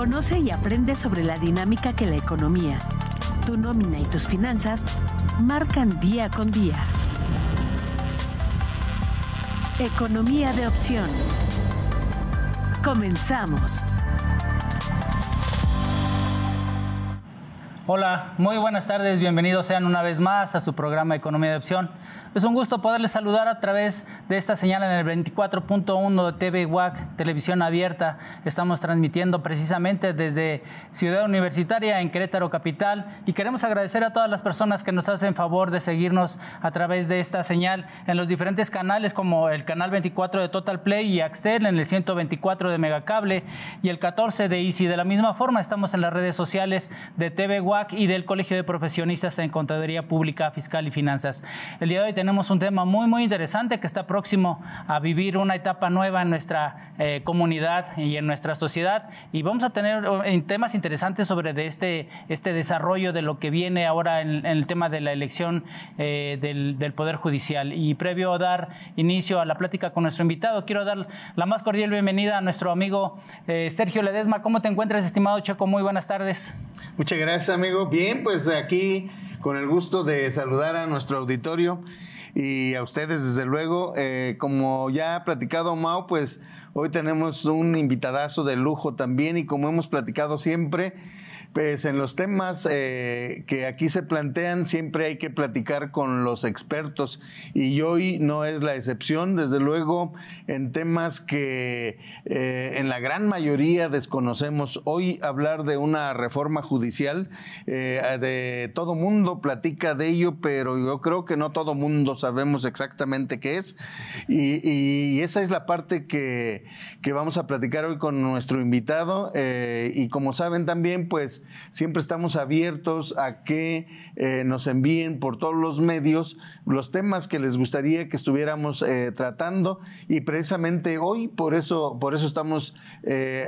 Conoce y aprende sobre la dinámica que la economía, tu nómina y tus finanzas marcan día con día. Economía de opción. Comenzamos. Hola, muy buenas tardes, bienvenidos sean una vez más a su programa Economía de Opción. Es un gusto poderles saludar a través de esta señal en el 24.1 de TV WAC, Televisión Abierta. Estamos transmitiendo precisamente desde Ciudad Universitaria en Querétaro Capital y queremos agradecer a todas las personas que nos hacen favor de seguirnos a través de esta señal en los diferentes canales como el canal 24 de Total Play y Axtel, en el 124 de Megacable y el 14 de Easy. De la misma forma estamos en las redes sociales de TV WAC y del Colegio de Profesionistas en Contaduría Pública, Fiscal y Finanzas. El día de hoy tenemos un tema muy interesante que está próximo a vivir una etapa nueva en nuestra comunidad y en nuestra sociedad, y vamos a tener temas interesantes sobre este desarrollo de lo que viene ahora en el tema de la elección del Poder Judicial. Y previo a dar inicio a la plática con nuestro invitado, quiero dar la más cordial bienvenida a nuestro amigo Sergio Ledesma. ¿Cómo te encuentras, estimado Checo? Muy buenas tardes. Muchas gracias, amigo. Bien, pues aquí con el gusto de saludar a nuestro auditorio y a ustedes, desde luego. Como ya ha platicado Mau, pues hoy tenemos un invitadazo de lujo también, y como hemos platicado siempre, pues en los temas que aquí se plantean siempre hay que platicar con los expertos, y hoy no es la excepción, desde luego, en temas que en la gran mayoría desconocemos. Hoy hablar de una reforma judicial, de todo mundo platica de ello, pero yo creo que no todo mundo sabemos exactamente qué es, y esa es la parte que vamos a platicar hoy con nuestro invitado, y como saben también, pues siempre estamos abiertos a que nos envíen por todos los medios los temas que les gustaría que estuviéramos tratando, y precisamente hoy por eso estamos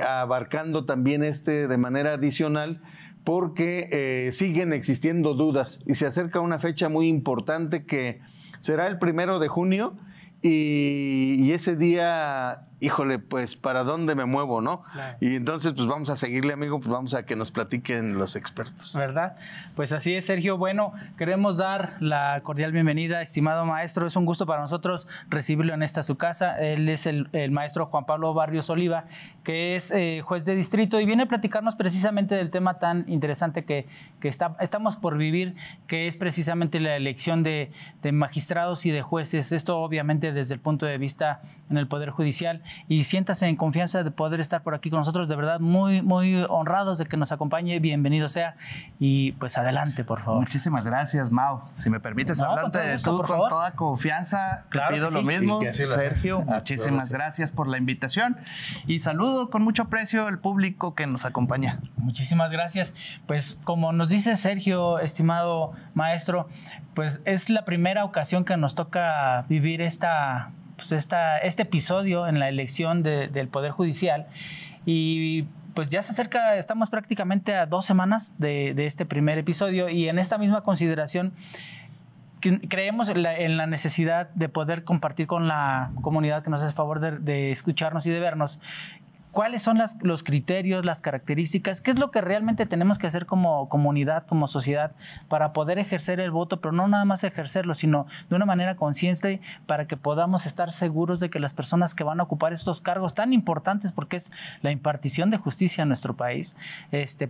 abarcando también de manera adicional, porque siguen existiendo dudas y se acerca una fecha muy importante que será el 1 de junio, y ese día, híjole, pues ¿para dónde me muevo, no? Claro. Y entonces pues vamos a seguirle, amigo, pues vamos a que nos platiquen los expertos. ¿Verdad? Pues así es, Sergio. Bueno, queremos dar la cordial bienvenida, estimado maestro. Es un gusto para nosotros recibirlo en su casa. Él es el maestro Juan Pablo Barrios Oliva, que es juez de distrito, y viene a platicarnos precisamente del tema tan interesante que estamos por vivir, que es precisamente la elección de magistrados y de jueces. Esto obviamente desde el punto de vista en el Poder Judicial, y siéntase en confianza de poder estar por aquí con nosotros. De verdad, muy honrados de que nos acompañe. Bienvenido sea, y pues adelante, por favor. Muchísimas gracias, Mau. Si me permites hablarte de tú con toda confianza, claro, te pido lo mismo. Sergio, muchísimas gracias por la invitación, y saludo con mucho aprecio al público que nos acompaña. Muchísimas gracias. Pues como nos dice Sergio, estimado maestro, pues es la primera ocasión que nos toca vivir este episodio en la elección del Poder Judicial, y pues ya se acerca, estamos prácticamente a 2 semanas de este primer episodio, y en esta misma consideración creemos en la necesidad de poder compartir con la comunidad que nos hace favor de escucharnos y de vernos. ¿Cuáles son los criterios, las características? ¿Qué es lo que realmente tenemos que hacer como comunidad, como sociedad, para poder ejercer el voto, pero no nada más ejercerlo, sino de una manera consciente, para que podamos estar seguros de que las personas que van a ocupar estos cargos tan importantes, porque es la impartición de justicia en nuestro país,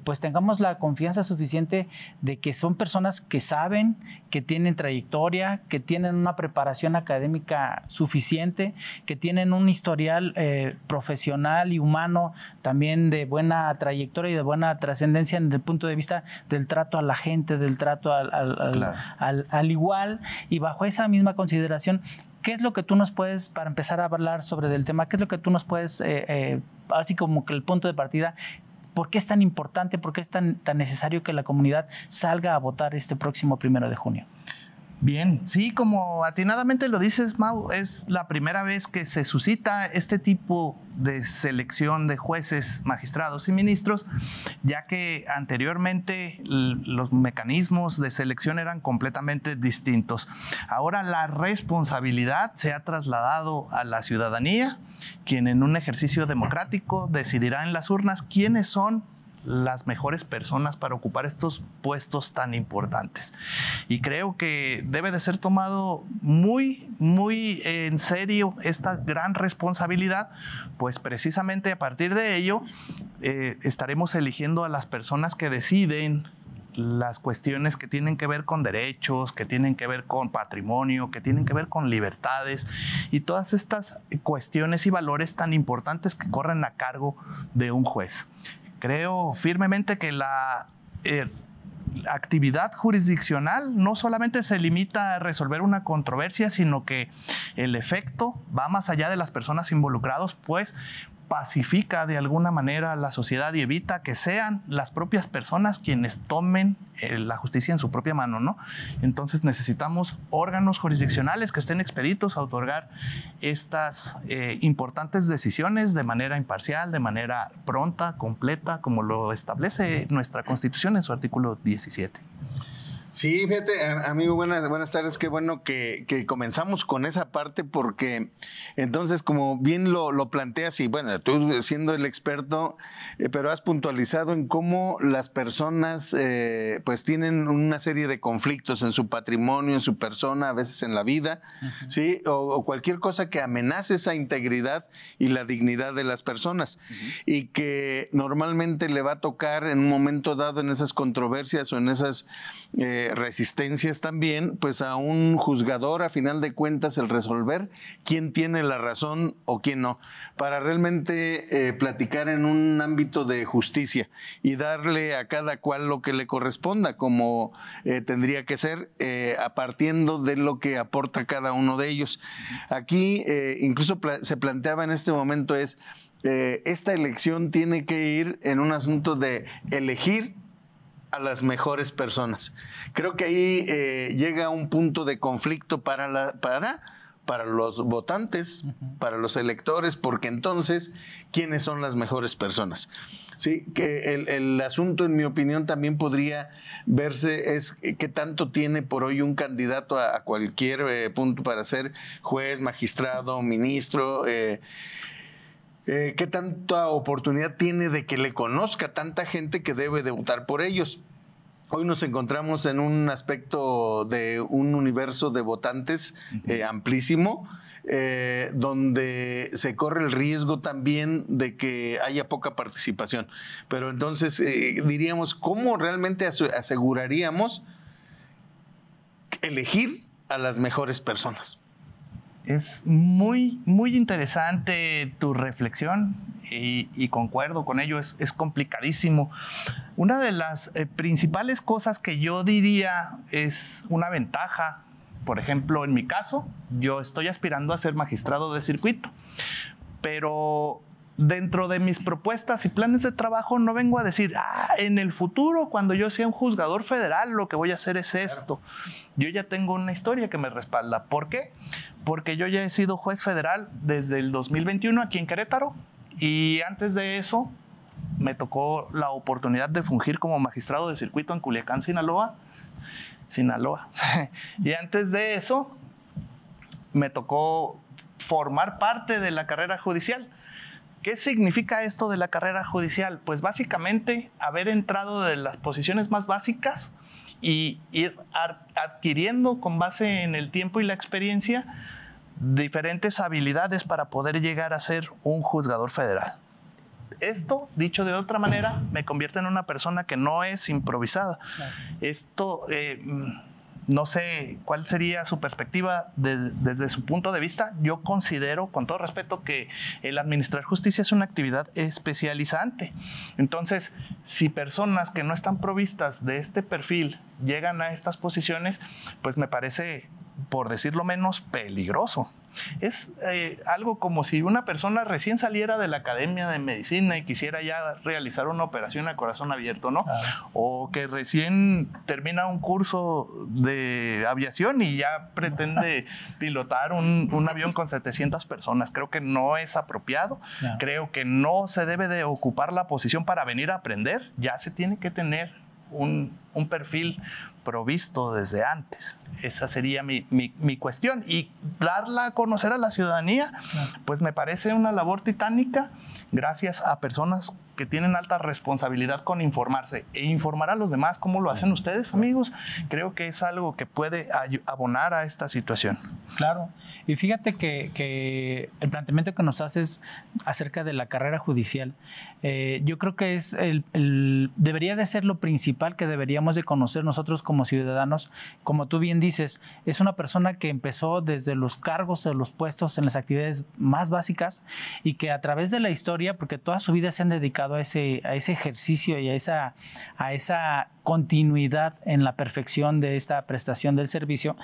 pues tengamos la confianza suficiente de que son personas que saben, que tienen trayectoria, que tienen una preparación académica suficiente, que tienen un historial profesional y humano también de buena trayectoria y de buena trascendencia desde el punto de vista del trato a la gente, del trato al igual. Y bajo esa misma consideración, ¿qué es lo que tú nos puedes, para empezar a hablar sobre el tema, qué es lo que tú nos puedes, así como que el punto de partida, por qué es tan importante, por qué es tan necesario que la comunidad salga a votar este próximo 1 de junio? Bien, sí, como atinadamente lo dices, Mau, es la primera vez que se suscita este tipo de selección de jueces, magistrados y ministros, ya que anteriormente los mecanismos de selección eran completamente distintos. Ahora la responsabilidad se ha trasladado a la ciudadanía, quien en un ejercicio democrático decidirá en las urnas quiénes son las mejores personas para ocupar estos puestos tan importantes. Y creo que debe de ser tomado muy, muy en serio esta gran responsabilidad, pues precisamente a partir de ello estaremos eligiendo a las personas que deciden las cuestiones que tienen que ver con derechos, que tienen que ver con patrimonio, que tienen que ver con libertades y todas estas cuestiones y valores tan importantes que corren a cargo de un juez. Creo firmemente que la actividad jurisdiccional no solamente se limita a resolver una controversia, sino que el efecto va más allá de las personas involucradas, pues pacifica de alguna manera a la sociedad y evita que sean las propias personas quienes tomen la justicia en su propia mano, ¿no? Entonces necesitamos órganos jurisdiccionales que estén expeditos a otorgar estas importantes decisiones de manera imparcial, de manera pronta, completa, como lo establece nuestra Constitución en su artículo 17. Sí, fíjate, amigo, buenas tardes. Qué bueno que comenzamos con esa parte, porque entonces, como bien lo planteas, y bueno, tú siendo el experto, pero has puntualizado en cómo las personas pues tienen una serie de conflictos en su patrimonio, en su persona, a veces en la vida, ¿sí? O cualquier cosa que amenace esa integridad y la dignidad de las personas, y que normalmente le va a tocar en un momento dado en esas controversias o en esas resistencias también, pues a un juzgador, a final de cuentas, el resolver quién tiene la razón o quién no, para realmente platicar en un ámbito de justicia y darle a cada cual lo que le corresponda, como tendría que ser, partiendo de lo que aporta cada uno de ellos. Aquí incluso se planteaba en este momento esta elección tiene que ir en un asunto de elegir a las mejores personas. Creo que ahí llega un punto de conflicto para los votantes, para los electores, porque entonces, ¿quiénes son las mejores personas? Sí, que el asunto, en mi opinión, también podría verse es qué tanto tiene por hoy un candidato a cualquier punto para ser juez, magistrado, ministro, qué tanta oportunidad tiene de que le conozca tanta gente que debe de votar por ellos. Hoy nos encontramos en un aspecto de un universo de votantes amplísimo, donde se corre el riesgo también de que haya poca participación. Pero entonces diríamos, ¿cómo realmente aseguraríamos elegir a las mejores personas? Es muy, muy interesante tu reflexión y concuerdo con ello, es complicadísimo. Una de las principales cosas que yo diría es una ventaja, por ejemplo, en mi caso, yo estoy aspirando a ser magistrado de circuito, pero dentro de mis propuestas y planes de trabajo no vengo a decir, en el futuro, cuando yo sea un juzgador federal, lo que voy a hacer es esto. Yo ya tengo una historia que me respalda. ¿Por qué? Porque yo ya he sido juez federal desde el 2021 aquí en Querétaro, y antes de eso me tocó la oportunidad de fungir como magistrado de circuito en Culiacán, Sinaloa. Y antes de eso me tocó formar parte de la carrera judicial. ¿Qué significa esto de la carrera judicial? Pues básicamente haber entrado de las posiciones más básicas y ir adquiriendo con base en el tiempo y la experiencia diferentes habilidades para poder llegar a ser un juzgador federal. Esto, dicho de otra manera, me convierte en una persona que no es improvisada. Esto, no sé cuál sería su perspectiva desde su punto de vista. Yo considero, con todo respeto, que el administrar justicia es una actividad especializante. Entonces, si personas que no están provistas de este perfil llegan a estas posiciones, pues me parece, por decirlo menos, peligroso. Es algo como si una persona recién saliera de la academia de medicina y quisiera ya realizar una operación a corazón abierto, ¿no? O que recién termina un curso de aviación y ya pretende pilotar un avión con 700 personas. Creo que no es apropiado. Creo que no se debe de ocupar la posición para venir a aprender. Ya se tiene que tener un perfil provisto desde antes. Esa sería mi cuestión. Y darla a conocer a la ciudadanía, pues me parece una labor titánica, gracias a personas que tienen alta responsabilidad con informarse e informar a los demás cómo lo hacen ustedes, amigos, creo que es algo que puede abonar a esta situación. Claro, y fíjate que el planteamiento que nos haces acerca de la carrera judicial, yo creo que es debería de ser lo principal que deberíamos de conocer nosotros como ciudadanos. Como tú bien dices, es una persona que empezó desde los cargos o los puestos en las actividades más básicas y que a través de la historia, porque toda su vida se han dedicado a ese ejercicio y a esa continuidad en la perfección de esta prestación del servicio.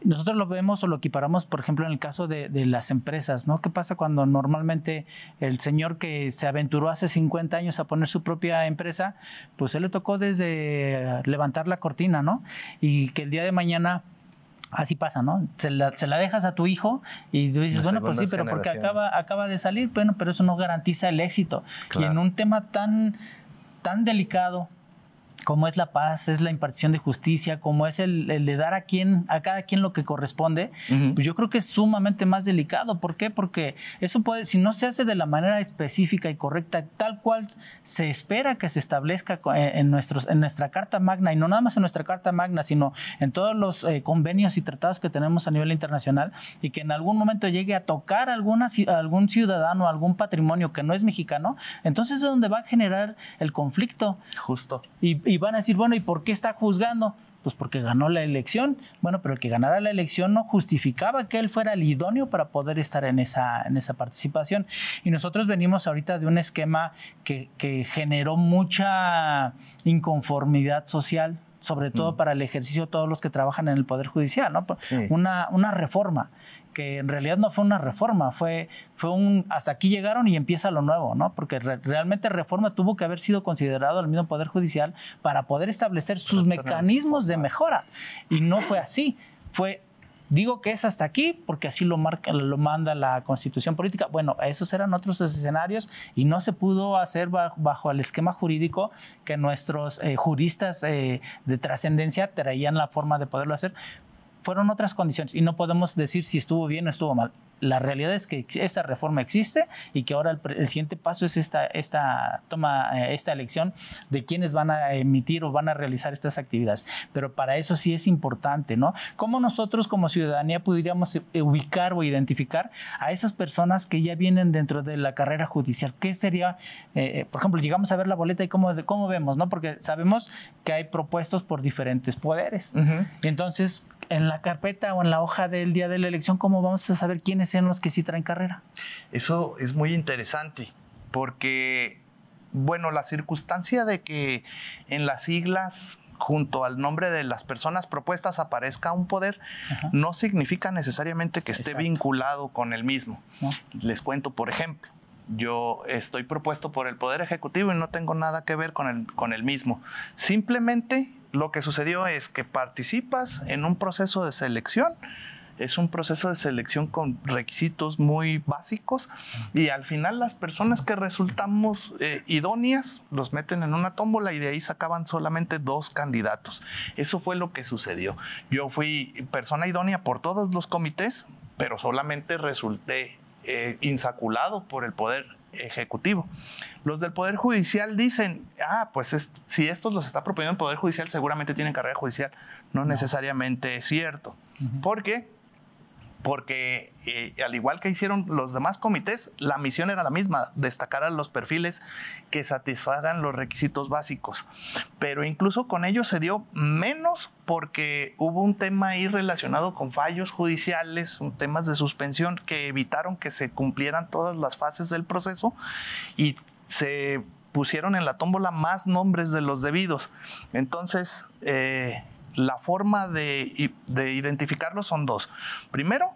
Nosotros lo vemos o lo equiparamos, por ejemplo, en el caso de las empresas, ¿no? ¿Qué pasa cuando normalmente el señor que se aventuró hace 50 años a poner su propia empresa, pues él le tocó desde levantar la cortina, ¿no? Y que el día de mañana así pasa, ¿no? Se la dejas a tu hijo y tú dices, bueno, pues sí, pero porque acaba de salir, bueno, pero eso no garantiza el éxito. Claro. Y en un tema tan delicado como es la paz, es la impartición de justicia, como es el de dar a cada quien lo que corresponde, pues yo creo que es sumamente más delicado. ¿Por qué? Porque eso puede, si no se hace de la manera específica y correcta, tal cual se espera que se establezca en nuestra Carta Magna, y no nada más en nuestra Carta Magna, sino en todos los convenios y tratados que tenemos a nivel internacional, y que en algún momento llegue a tocar a algún ciudadano, algún patrimonio que no es mexicano, entonces es donde va a generar el conflicto. Justo. Y van a decir, bueno, ¿y por qué está juzgando? Pues porque ganó la elección. Bueno, pero el que ganara la elección no justificaba que él fuera el idóneo para poder estar en esa participación. Y nosotros venimos ahorita de un esquema que generó mucha inconformidad social, sobre todo para el ejercicio de todos los que trabajan en el Poder Judicial, ¿no? Sí. Una reforma que en realidad no fue una reforma, fue hasta aquí llegaron y empieza lo nuevo, ¿no? Porque realmente reforma tuvo que haber sido considerado el mismo Poder Judicial para poder establecer sus mecanismos de mejora. Y no fue así. Digo que es hasta aquí porque así lo manda la Constitución Política. Bueno, esos eran otros escenarios y no se pudo hacer bajo el esquema jurídico que nuestros juristas de trascendencia traían la forma de poderlo hacer. Fueron otras condiciones y no podemos decir si estuvo bien o estuvo mal. La realidad es que esa reforma existe y que ahora el siguiente paso es esta elección de quiénes van a emitir o van a realizar estas actividades. Pero para eso sí es importante, ¿no? ¿Cómo nosotros como ciudadanía podríamos ubicar o identificar a esas personas que ya vienen dentro de la carrera judicial? ¿Qué sería, por ejemplo, llegamos a ver la boleta y cómo vemos, ¿no? Porque sabemos que hay propuestos por diferentes poderes. Y entonces, en la carpeta o en la hoja del día de la elección, ¿cómo vamos a saber quiénes son los que sí traen carrera? Eso es muy interesante porque, bueno, la circunstancia de que en las siglas junto al nombre de las personas propuestas aparezca un poder, no significa necesariamente que esté vinculado con el mismo. ¿No? Les cuento, por ejemplo, yo estoy propuesto por el Poder Ejecutivo y no tengo nada que ver con el mismo. Simplemente lo que sucedió es que participas en un proceso de selección. Es un proceso de selección con requisitos muy básicos y al final las personas que resultamos idóneas los meten en una tómbola y de ahí sacaban solamente 2 candidatos. Eso fue lo que sucedió. Yo fui persona idónea por todos los comités, pero solamente resulté insaculado por el Poder Ejecutivo. Los del Poder Judicial dicen, pues si estos los está proponiendo el Poder Judicial, seguramente tienen carrera judicial. No necesariamente es cierto. ¿Por qué? Porque al igual que hicieron los demás comités, la misión era la misma, destacar a los perfiles que satisfagan los requisitos básicos. Pero incluso con ellos se dio menos porque hubo un tema ahí relacionado con fallos judiciales, temas de suspensión que evitaron que se cumplieran todas las fases del proceso y se pusieron en la tómbola más nombres de los debidos. Entonces, la forma de identificarlos son 2. Primero,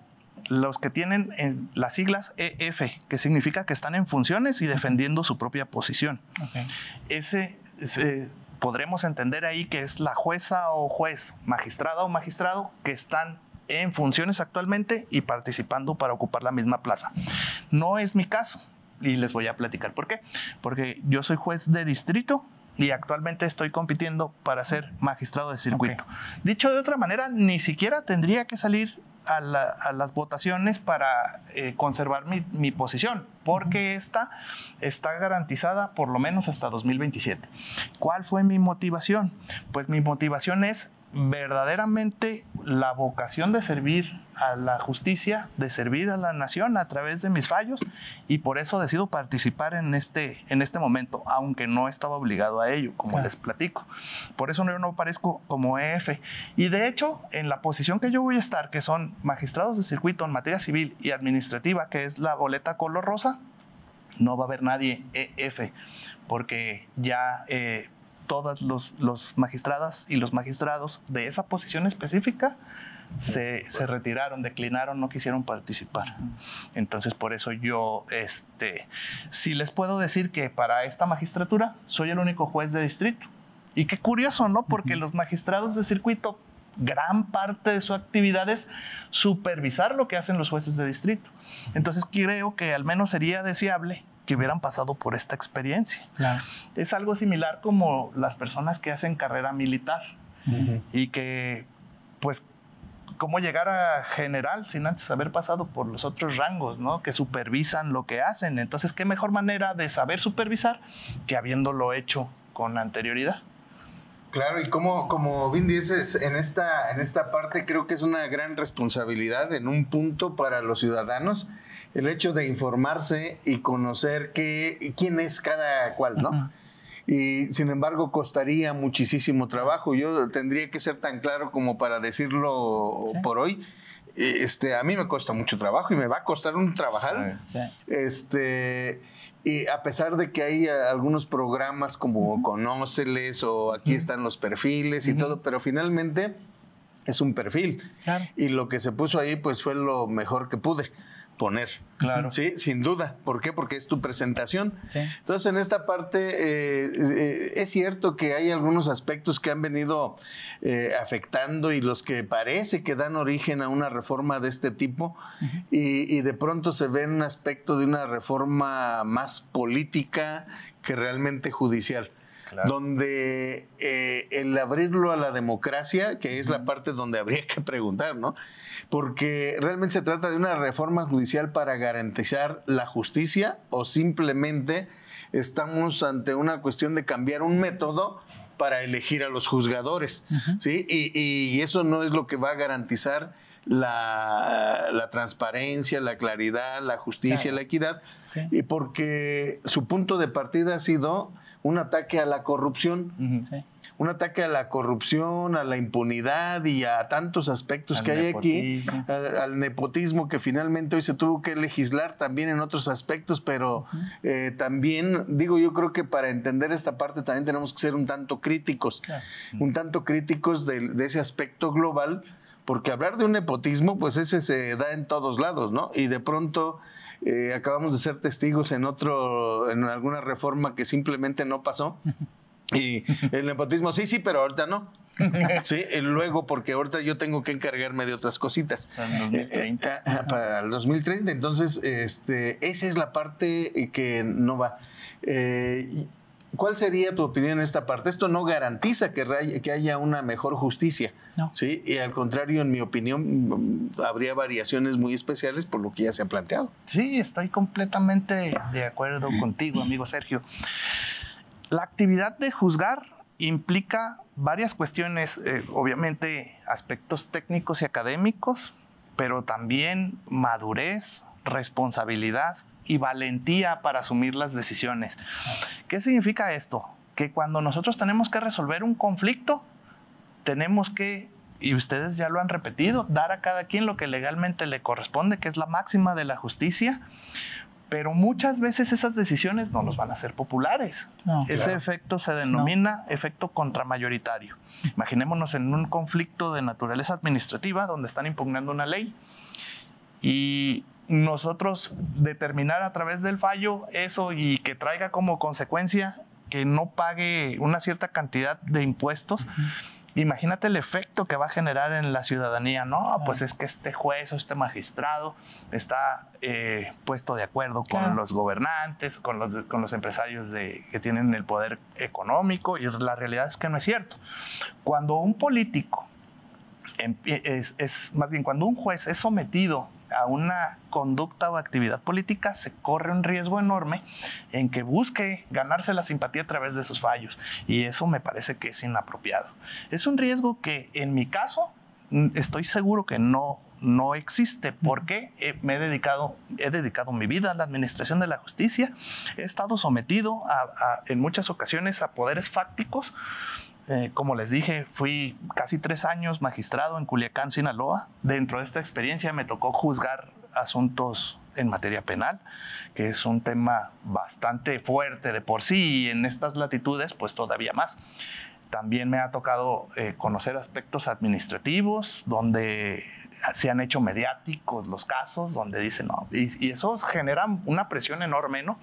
los que tienen en las siglas EF, que significa que están en funciones y defendiendo su propia posición. Podremos entender ahí que es la jueza o juez, magistrada o magistrado, que están en funciones actualmente y participando para ocupar la misma plaza. No es mi caso y les voy a platicar por qué. Porque yo soy juez de distrito y actualmente estoy compitiendo para ser magistrado de circuito. Dicho de otra manera, ni siquiera tendría que salir a las votaciones para conservar mi posición, porque esta está garantizada por lo menos hasta 2027. ¿Cuál fue mi motivación? Pues mi motivación es verdaderamente la vocación de servir a la justicia, de servir a la nación a través de mis fallos, y por eso decido participar en este momento, aunque no estaba obligado a ello, como les platico. Por eso yo no aparezco como EF. Y de hecho, en la posición que yo voy a estar, que son magistrados de circuito en materia civil y administrativa, que es la boleta color rosa, no va a haber nadie EF, porque ya todas los magistradas y los magistrados de esa posición específica se retiraron, declinaron, no quisieron participar. Entonces, por eso yo sí les puedo decir que para esta magistratura soy el único juez de distrito. Y qué curioso, ¿no? Porque los magistrados de circuito, gran parte de su actividad es supervisar lo que hacen los jueces de distrito. Entonces, creo que al menos sería deseable que hubieran pasado por esta experiencia. Claro. Es algo similar como las personas que hacen carrera militar y que, pues, cómo llegar a general sin antes haber pasado por los otros rangos, ¿no? Que supervisan lo que hacen. Entonces, ¿qué mejor manera de saber supervisar que habiéndolo hecho con anterioridad? Claro, y como bien dices, en esta parte creo que es una gran responsabilidad en un punto para los ciudadanos el hecho de informarse y conocer quién es cada cual, ¿no? Y sin embargo costaría muchísimo trabajo. Yo tendría que ser tan claro como para decirlo por hoy. A mí me cuesta mucho trabajo y me va a costar un trabajar. Sí. Y a pesar de que hay algunos programas como Conóceles o aquí están los perfiles y todo, pero finalmente es un perfil. Claro. Y lo que se puso ahí pues fue lo mejor que pude poner. Claro. Sí, sin duda. ¿Por qué? Porque es tu presentación. Sí. Entonces, en esta parte es cierto que hay algunos aspectos que han venido afectando y los que parece que dan origen a una reforma de este tipo y de pronto se ve un aspecto de una reforma más política que realmente judicial. Claro. Donde el abrirlo a la democracia, que es la parte donde habría que preguntar, ¿no? Porque realmente se trata de una reforma judicial para garantizar la justicia o simplemente estamos ante una cuestión de cambiar un método para elegir a los juzgadores, ¿sí? Y eso no es lo que va a garantizar la transparencia, la claridad, la justicia, la equidad, y porque su punto de partida ha sido un ataque a la corrupción, un ataque a la corrupción, a la impunidad y a tantos aspectos que hay aquí, al nepotismo que finalmente hoy se tuvo que legislar también en otros aspectos, pero también, digo, yo creo que para entender esta parte también tenemos que ser un tanto críticos, un tanto críticos de ese aspecto global, porque hablar de un nepotismo, pues ese se da en todos lados, ¿no? Y de pronto acabamos de ser testigos en alguna reforma que simplemente no pasó. Y el nepotismo, sí, pero ahorita no. Sí, luego, porque ahorita yo tengo que encargarme de otras cositas. Para el 2030. Entonces, esa es la parte que no va. ¿Cuál sería tu opinión en esta parte? Esto no garantiza que haya una mejor justicia, no. ¿Sí? Y al contrario, en mi opinión, habría variaciones muy especiales por lo que ya se ha planteado. Sí, estoy completamente de acuerdo contigo, amigo Sergio. La actividad de juzgar implica varias cuestiones, obviamente aspectos técnicos y académicos, pero también madurez, responsabilidad y valentía para asumir las decisiones. ¿Qué significa esto? Que cuando nosotros tenemos que resolver un conflicto, tenemos que, y ustedes ya lo han repetido, dar a cada quien lo que legalmente le corresponde, que es la máxima de la justicia, pero muchas veces esas decisiones no nos van a ser populares. No, ese efecto se denomina efecto contramayoritario. Imaginémonos en un conflicto de naturaleza administrativa donde están impugnando una ley y nosotros determinar a través del fallo eso y que traiga como consecuencia que no pague una cierta cantidad de impuestos. Imagínate el efecto que va a generar en la ciudadanía. No, pues es que este juez o este magistrado está puesto de acuerdo con los gobernantes, con los empresarios que tienen el poder económico, y la realidad es que no es cierto. Cuando un político es más bien cuando un juez es sometido a una conducta o actividad política, se corre un riesgo enorme en que busque ganarse la simpatía a través de sus fallos. Y eso me parece que es inapropiado. Es un riesgo que en mi caso estoy seguro que no existe, porque he dedicado mi vida a la administración de la justicia. He estado sometido en muchas ocasiones a poderes fácticos. Como les dije, fui casi 3 años magistrado en Culiacán, Sinaloa. Dentro de esta experiencia me tocó juzgar asuntos en materia penal, que es un tema bastante fuerte de por sí, y en estas latitudes pues todavía más. También me ha tocado conocer aspectos administrativos donde se han hecho mediáticos los casos, donde dicen no, y eso genera una presión enorme, ¿no?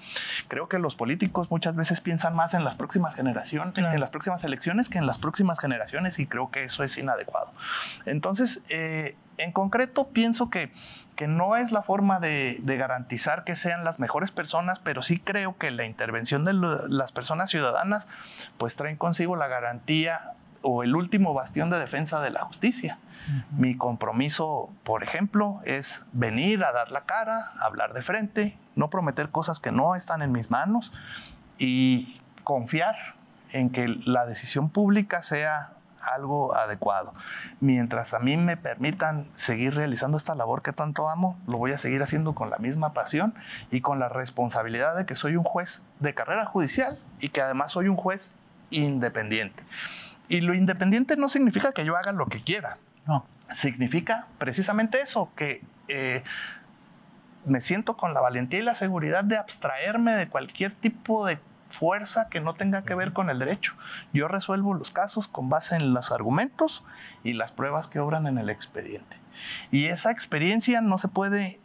Creo que los políticos muchas veces piensan más en las próximas generaciones, claro, en las próximas elecciones, que en las próximas generaciones, y creo que eso es inadecuado. Entonces, en concreto, pienso que no es la forma de garantizar que sean las mejores personas, pero sí creo que la intervención de las personas ciudadanas pues traen consigo la garantía o el último bastión de defensa de la justicia. Uh-huh. Mi compromiso, por ejemplo, es venir a dar la cara, hablar de frente, no prometer cosas que no están en mis manos y confiar en que la decisión pública sea algo adecuado. Mientras a mí me permitan seguir realizando esta labor que tanto amo, lo voy a seguir haciendo con la misma pasión y con la responsabilidad de que soy un juez de carrera judicial y que además soy un juez independiente. Y lo independiente no significa que yo haga lo que quiera. No. Significa precisamente eso, que me siento con la valentía y la seguridad de abstraerme de cualquier tipo de fuerza que no tenga que ver con el derecho. Yo resuelvo los casos con base en los argumentos y las pruebas que obran en el expediente. Y esa experiencia no se puede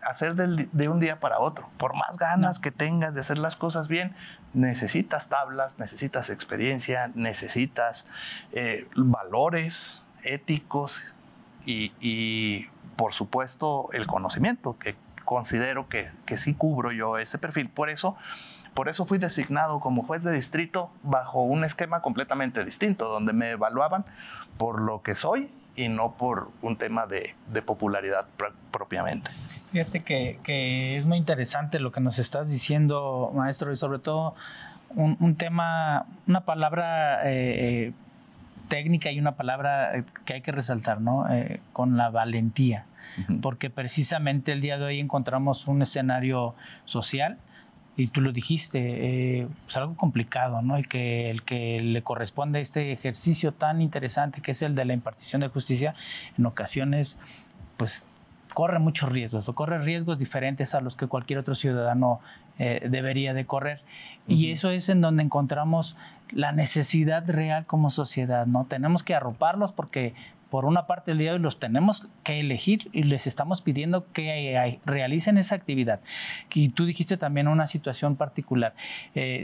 hacer de un día para otro. Por más ganas que tengas de hacer las cosas bien, necesitas tablas, necesitas experiencia, necesitas valores éticos y por supuesto el conocimiento, que considero que sí cubro yo ese perfil. Por eso fui designado como juez de distrito bajo un esquema completamente distinto, donde me evaluaban por lo que soy y no por un tema de popularidad propiamente. Fíjate que es muy interesante lo que nos estás diciendo, maestro, y sobre todo un tema, una palabra técnica y una palabra que hay que resaltar, ¿no? Con la valentía, porque precisamente el día de hoy encontramos un escenario social, y tú lo dijiste, pues algo complicado, ¿no? Y que el que le corresponde a este ejercicio tan interesante que es el de la impartición de justicia, en ocasiones, pues corre muchos riesgos, o corre riesgos diferentes a los que cualquier otro ciudadano debería de correr. Y eso es en donde encontramos la necesidad real como sociedad, ¿no? Tenemos que arroparlos porque por una parte el día de hoy los tenemos que elegir y les estamos pidiendo que realicen esa actividad. Y tú dijiste también una situación particular.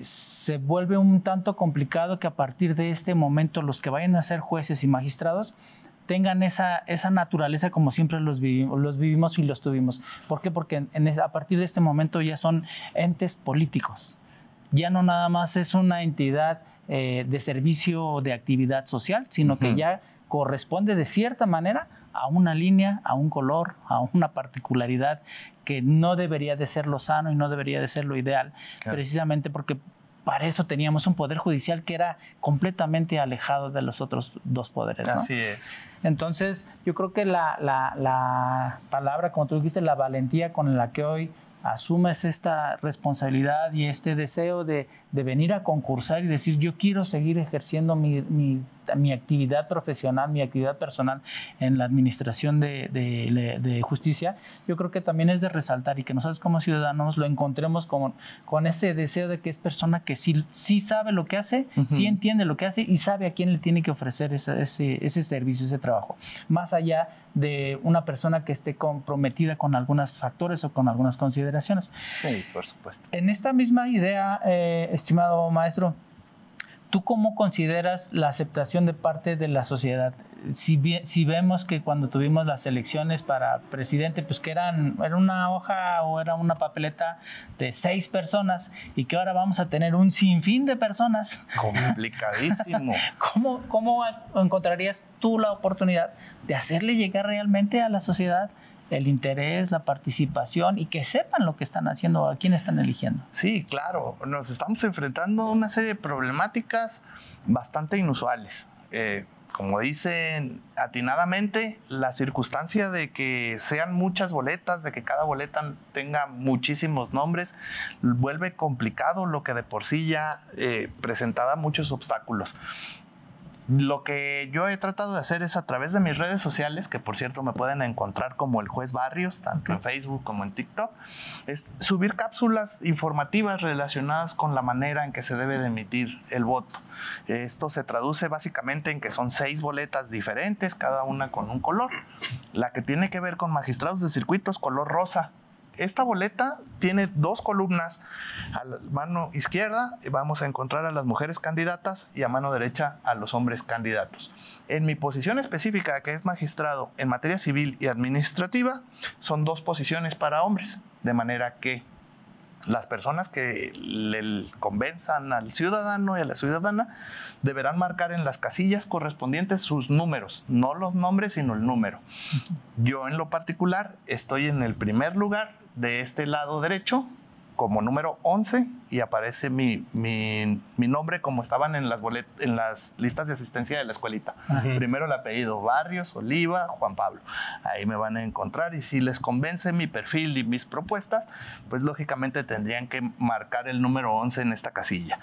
Se vuelve un tanto complicado que a partir de este momento los que vayan a ser jueces y magistrados tengan esa naturaleza como siempre los vivimos y los tuvimos. ¿Por qué? Porque a partir de este momento ya son entes políticos. Ya no nada más es una entidad de servicio o de actividad social, sino que ya corresponde de cierta manera a una línea, a un color, a una particularidad que no debería de ser lo sano y no debería de ser lo ideal, claro, precisamente porque para eso teníamos un poder judicial que era completamente alejado de los otros dos poderes, ¿no? Así es. Entonces, yo creo que la palabra, como tú dijiste, la valentía con la que hoy asumes esta responsabilidad y este deseo de venir a concursar y decir yo quiero seguir ejerciendo mi actividad profesional, mi actividad personal en la administración de justicia, yo creo que también es de resaltar y que nosotros como ciudadanos lo encontremos con ese deseo de que es persona que sí sabe lo que hace, sí entiende lo que hace y sabe a quién le tiene que ofrecer ese servicio, ese trabajo. Más allá de una persona que esté comprometida con algunos factores o con algunas consideraciones. Sí, por supuesto. En esta misma idea, estimado maestro, ¿Tú cómo consideras la aceptación de parte de la sociedad? Si vemos que cuando tuvimos las elecciones para presidente, pues que era una hoja o era una papeleta de 6 personas y que ahora vamos a tener un sinfín de personas. Complicadísimo. ¿Cómo encontrarías tú la oportunidad de hacerle llegar realmente a la sociedad el interés, la participación y que sepan lo que están haciendo, a quién están eligiendo? Sí, claro. Nos estamos enfrentando a una serie de problemáticas bastante inusuales. Como dicen atinadamente, la circunstancia de que sean muchas boletas, de que cada boleta tenga muchísimos nombres, vuelve complicado lo que de por sí ya presentaba muchos obstáculos. Lo que yo he tratado de hacer es a través de mis redes sociales, que por cierto me pueden encontrar como el Juez Barrios, tanto en Facebook como en TikTok, es subir cápsulas informativas relacionadas con la manera en que se debe de emitir el voto. Esto se traduce básicamente en que son 6 boletas diferentes, cada una con un color. La que tiene que ver con magistrados de circuitos, color rosa. Esta boleta tiene 2 columnas. A la mano izquierda vamos a encontrar a las mujeres candidatas y a mano derecha a los hombres candidatos. En mi posición específica, que es magistrado en materia civil y administrativa, son 2 posiciones para hombres, de manera que las personas que le convenzan al ciudadano y a la ciudadana deberán marcar en las casillas correspondientes sus números, no los nombres, sino el número. Yo en lo particular estoy en el primer lugar de este lado derecho como número 11 y aparece mi nombre como estaban en las listas de asistencia de la escuelita. Primero el apellido Barrios, Oliva, Juan Pablo. Ahí me van a encontrar y si les convence mi perfil y mis propuestas, pues lógicamente tendrían que marcar el número 11 en esta casilla.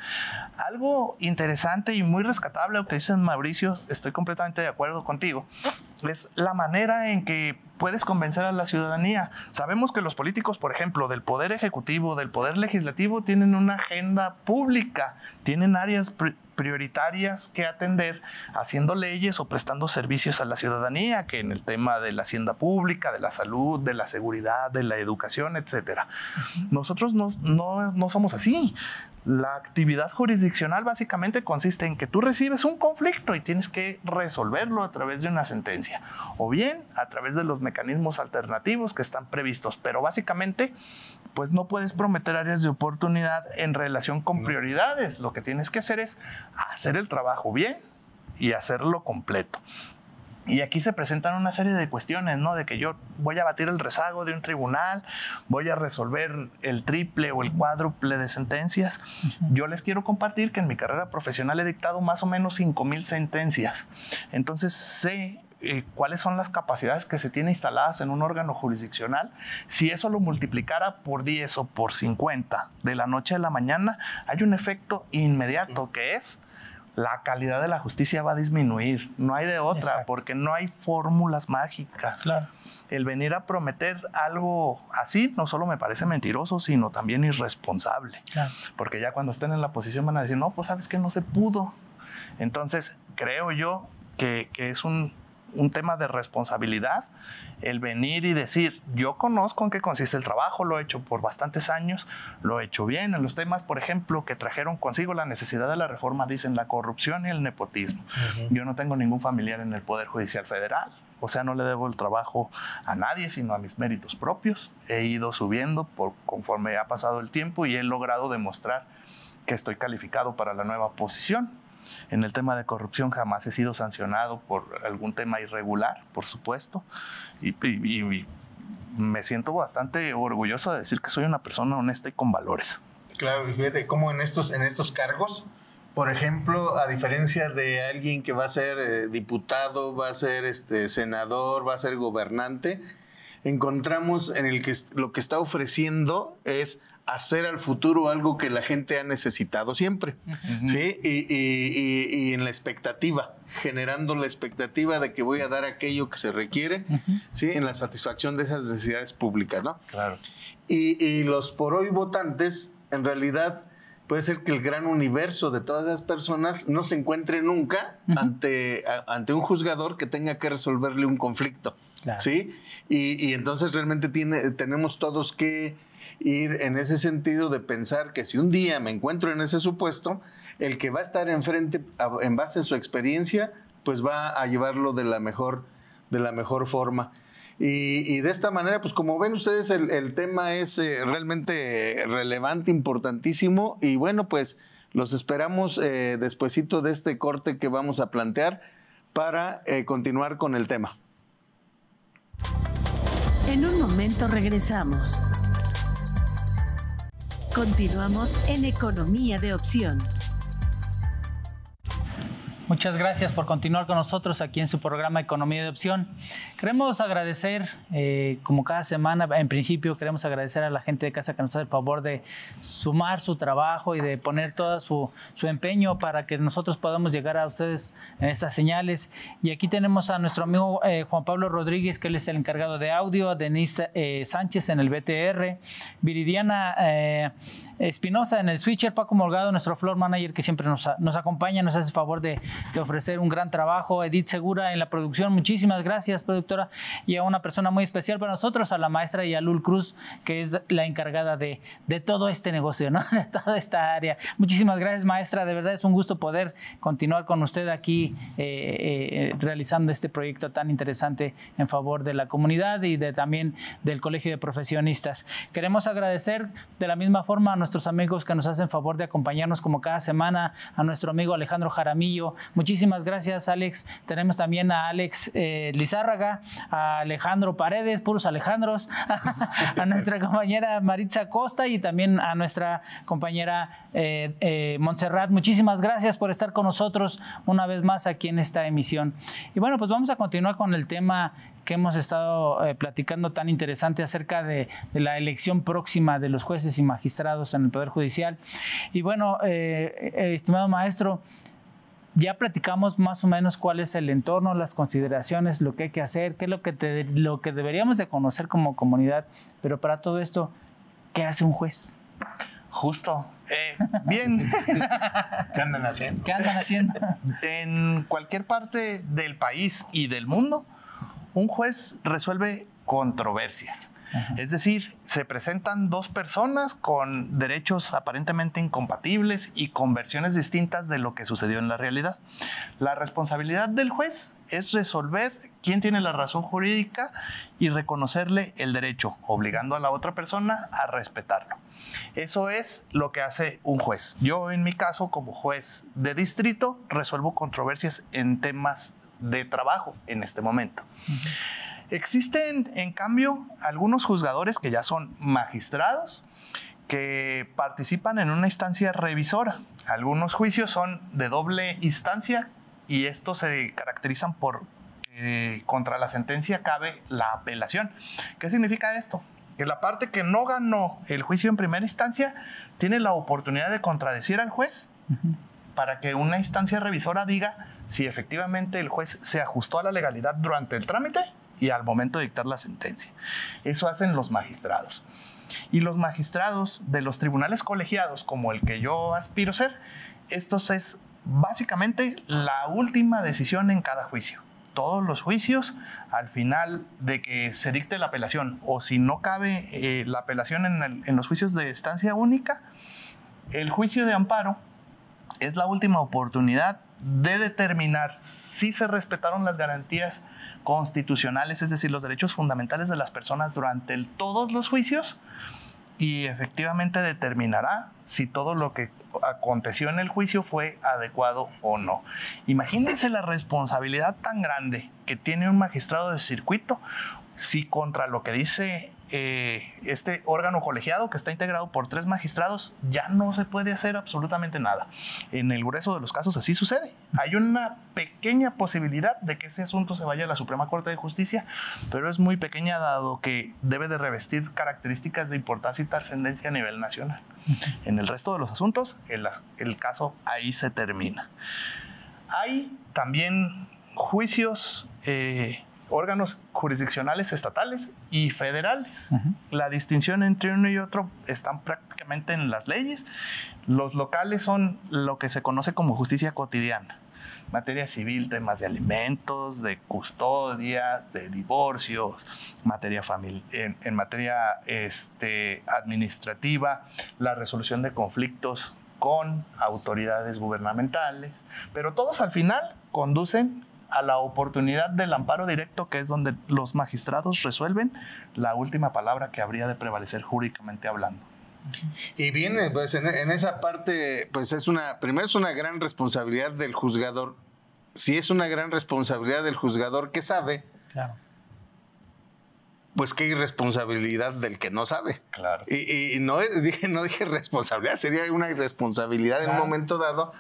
Algo interesante y muy rescatable lo que dice Mauricio, estoy completamente de acuerdo contigo, es la manera en que puedes convencer a la ciudadanía. Sabemos que los políticos, por ejemplo, del Poder Ejecutivo, del Poder Legislativo, tienen una agenda pública, tienen áreas prioritarias que atender haciendo leyes o prestando servicios a la ciudadanía, que en el tema de la hacienda pública, de la salud, de la seguridad, de la educación, etc. Nosotros no somos así. La actividad jurisdiccional básicamente consiste en que tú recibes un conflicto y tienes que resolverlo a través de una sentencia o bien a través de los mecanismos alternativos que están previstos, pero básicamente pues no puedes prometer áreas de oportunidad en relación con prioridades. Lo que tienes que hacer es hacer el trabajo bien y hacerlo completo. Y aquí se presentan una serie de cuestiones, ¿no? De que yo voy a batir el rezago de un tribunal, voy a resolver el triple o el cuádruple de sentencias. Yo les quiero compartir que en mi carrera profesional he dictado más o menos 5,000 sentencias. Entonces sé cuáles son las capacidades que se tienen instaladas en un órgano jurisdiccional. Si eso lo multiplicara por 10 o por 50 de la noche a la mañana, hay un efecto inmediato que es la calidad de la justicia va a disminuir. No hay de otra. Exacto. Porque no hay fórmulas mágicas. Claro. El venir a prometer algo así no solo me parece mentiroso, sino también irresponsable. Claro. Porque ya cuando estén en la posición van a decir, no, pues sabes que no se pudo. Entonces, creo yo que es un tema de responsabilidad el venir y decir, yo conozco en qué consiste el trabajo, lo he hecho por bastantes años, lo he hecho bien en los temas, por ejemplo, que trajeron consigo la necesidad de la reforma, dicen la corrupción y el nepotismo. Yo no tengo ningún familiar en el Poder Judicial Federal, o sea, no le debo el trabajo a nadie, sino a mis méritos propios. He ido subiendo conforme ha pasado el tiempo y he logrado demostrar que estoy calificado para la nueva posición. En el tema de corrupción jamás he sido sancionado por algún tema irregular, por supuesto, y me siento bastante orgulloso de decir que soy una persona honesta y con valores. Claro, y fíjate cómo en estos cargos, por ejemplo, a diferencia de alguien que va a ser diputado, va a ser senador, va a ser gobernante, encontramos en el que lo que está ofreciendo es hacer al futuro algo que la gente ha necesitado siempre, ¿sí? Y en la expectativa, generando la expectativa de que voy a dar aquello que se requiere, ¿sí? En la satisfacción de esas necesidades públicas, ¿no? Claro. Y los por hoy votantes, en realidad, puede ser que el gran universo de todas las personas no se encuentre nunca ante un juzgador que tenga que resolverle un conflicto, claro. ¿Sí? Y entonces realmente tenemos todos que ir en ese sentido de pensar que si un día me encuentro en ese supuesto, el que va a estar enfrente, en base a su experiencia, pues va a llevarlo de la mejor forma. Y de esta manera, pues como ven ustedes, el tema es realmente relevante, importantísimo. Y bueno, pues los esperamos despuesito de este corte que vamos a plantear para continuar con el tema. En un momento regresamos. Continuamos en Economía de Opción. Muchas gracias por continuar con nosotros aquí en su programa Economía de Opción. Queremos agradecer, como cada semana, en principio queremos agradecer a la gente de casa que nos hace el favor de sumar su trabajo y de poner todo su empeño para que nosotros podamos llegar a ustedes en estas señales. Y aquí tenemos a nuestro amigo Juan Pablo Rodríguez, que él es el encargado de audio, Denise Sánchez en el BTR, Viridiana Espinosa en el switcher, Paco Morgado, nuestro floor manager, que siempre nos acompaña, nos hace el favor de ofrecer un gran trabajo, Edith Segura en la producción. Muchísimas gracias, productora, y a una persona muy especial para nosotros, a la maestra Yalul Cruz, que es la encargada de todo este negocio, ¿no? De toda esta área. Muchísimas gracias, maestra, de verdad es un gusto poder continuar con usted aquí realizando este proyecto tan interesante en favor de la comunidad y también del Colegio de Profesionistas. Queremos agradecer de la misma forma a nuestros amigos que nos hacen favor de acompañarnos como cada semana, a nuestro amigo Alejandro Jaramillo. Muchísimas gracias, Alex. Tenemos también a Alex Lizárraga, a Alejandro Paredes, puros Alejandros, a nuestra compañera Maritza Costa y también a nuestra compañera Montserrat. Muchísimas gracias por estar con nosotros una vez más aquí en esta emisión. Y bueno, pues vamos a continuar con el tema que hemos estado platicando tan interesante acerca de la elección próxima de los jueces y magistrados en el Poder Judicial. Y bueno, estimado maestro, ya platicamos más o menos cuál es el entorno, las consideraciones, lo que hay que hacer, qué es lo que deberíamos de conocer como comunidad. Pero para todo esto, ¿qué hace un juez? Justo. Bien. ¿Qué andan haciendo? ¿Qué andan haciendo? En cualquier parte del país y del mundo, un juez resuelve controversias. Ajá. Es decir, se presentan dos personas con derechos aparentemente incompatibles y con versiones distintas de lo que sucedió en la realidad. La responsabilidad del juez es resolver quién tiene la razón jurídica y reconocerle el derecho, obligando a la otra persona a respetarlo. Eso es lo que hace un juez. Yo, en mi caso, como juez de distrito, resuelvo controversias en temas de trabajo en este momento. Uh-huh. Existen, en cambio, algunos juzgadores que ya son magistrados que participan en una instancia revisora. Algunos juicios son de doble instancia y estos se caracterizan por contra la sentencia cabe la apelación. ¿Qué significa esto? Que la parte que no ganó el juicio en primera instancia tiene la oportunidad de contradecir al juez para que una instancia revisora diga si efectivamente el juez se ajustó a la legalidad durante el trámite y al momento de dictar la sentencia. Eso hacen los magistrados. Y los magistrados de los tribunales colegiados, como el que yo aspiro a ser, estos es básicamente la última decisión en cada juicio. Todos los juicios, al final de que se dicte la apelación, o si no cabe la apelación en los juicios de instancia única, el juicio de amparo es la última oportunidad de determinar si se respetaron las garantías constitucionales, es decir, los derechos fundamentales de las personas durante todos los juicios, y efectivamente determinará si todo lo que aconteció en el juicio fue adecuado o no. Imagínense la responsabilidad tan grande que tiene un magistrado de circuito si contra lo que dice este órgano colegiado, que está integrado por 3 magistrados, ya no se puede hacer absolutamente nada. En el grueso de los casos así sucede. Hay una pequeña posibilidad de que ese asunto se vaya a la Suprema Corte de Justicia, pero es muy pequeña dado que debe de revestir características de importancia y trascendencia a nivel nacional. En el resto de los asuntos, el caso ahí se termina. Hay también juicios órganos jurisdiccionales estatales y federales. Uh-huh. La distinción entre uno y otro están prácticamente en las leyes. Los locales son lo que se conoce como justicia cotidiana. Materia civil, temas de alimentos, de custodia, de divorcios, en materia administrativa, la resolución de conflictos con autoridades gubernamentales, pero todos al final conducen a la oportunidad del amparo directo, que es donde los magistrados resuelven la última palabra que habría de prevalecer jurídicamente hablando. Y bien, pues en esa parte, pues primero es una gran responsabilidad del juzgador. Si es una gran responsabilidad del juzgador que sabe, Claro. pues qué irresponsabilidad del que no sabe. Claro. Y no dije responsabilidad, sería una irresponsabilidad en un momento dado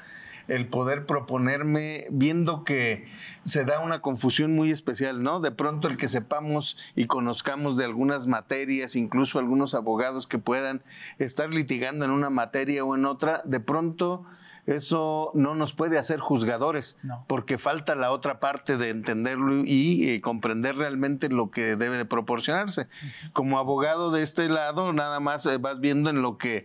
el poder proponerme, viendo que se da una confusión muy especial, ¿no? De pronto el que sepamos y conozcamos de algunas materias, incluso algunos abogados que puedan estar litigando en una materia o en otra, de pronto eso no nos puede hacer juzgadores, No. porque falta la otra parte de entenderlo y comprender realmente lo que debe de proporcionarse. Como abogado de este lado, nada más vas viendo en lo que